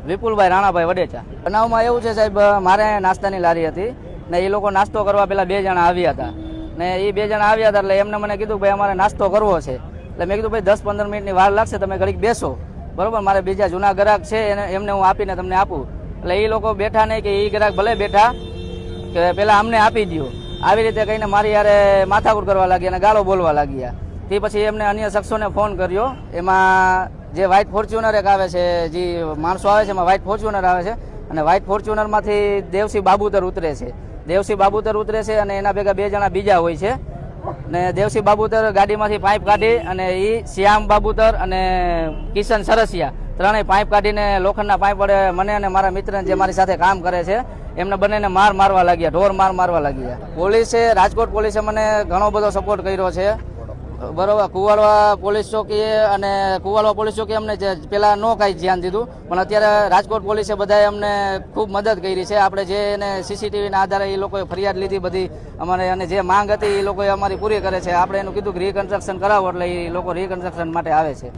વિપુલભાઈ રાણાભાઈ વડેચા। બનાવમાં એવું છે સાહેબ, મારે નાસ્તાની લારી હતી ને એ લોકો નાસ્તો કરવા પેલા 2 જણા આવ્યા હતા ને એ 2 જણા આવ્યા હતા એટલે એમને મને કીધું ભાઈ અમારે નાસ્તો કરવો છે। એટલે મેં કીધું ભાઈ 10-15 મિનિટની વાર લાગશે, તમે ઘડીક બેસો, બરોબર, મારે બીજા જૂના ગ્રાહક છે એમને હું આપીને તમને આપું। એટલે એ લોકો બેઠા નહીં કે એ ગ્રાહક ભલે બેઠા કે પેલા અમને આપી દો, આવી રીતે કહીને મારી યારે માથાકૂટ કરવા લાગી અને ગાળો બોલવા લાગ્યા। તે પછી એમને અન્ય શખ્સોને ફોન કર્યો, એમાં જે વ્હાઇટ ફોર્ચ્યુનર એક આવે છે, જે માણસો આવે છે એમાં વ્હાઇટ ફોર્ચ્યુનર આવે છે અને વ્હાઇટ ફોર્ચ્યુનરમાંથી દેવસિંહ બાબુતર ઉતરે છે। દેવસિંહ બાબુતર ઉતરે છે અને એના ભેગા 2 જણા બીજા હોય છે ને દેવસિંહ બાબુતર ગાડીમાંથી પાઇપ કાઢી અને એ શ્યામ બાબુતર અને કિશન સરસિયા ત્રણેય પાઇપ કાઢીને લોખંડના પાઇપ વડે મને અને મારા મિત્રને જે મારી સાથે કામ કરે છે એમને બંનેને મારવા લાગ્યા, ઢોર મારવા લાગ્યા। પોલીસે, રાજકોટ પોલીસે મને ઘણો બધો સપોર્ટ કર્યો છે, બરોબર। કુવાડવા પોલીસ ચોકીએ અને કુવાડવા પોલીસ ચોકી અમને પેલા નો કાંઈ ધ્યાન દીધું, પણ અત્યારે રાજકોટ પોલીસે બધાએ અમને ખૂબ મદદ કરી છે। આપણે જે એને સીસીટીવીના આધારે એ લોકોએ ફરિયાદ લીધી બધી અમારે, અને જે માંગ હતી એ લોકોએ અમારી પૂરી કરે છે। આપણે એનું કીધું કે રિકન્સ્ટ્રક્શન કરાવો એટલે એ લોકો રિકન્સ્ટ્રક્શન માટે આવે છે।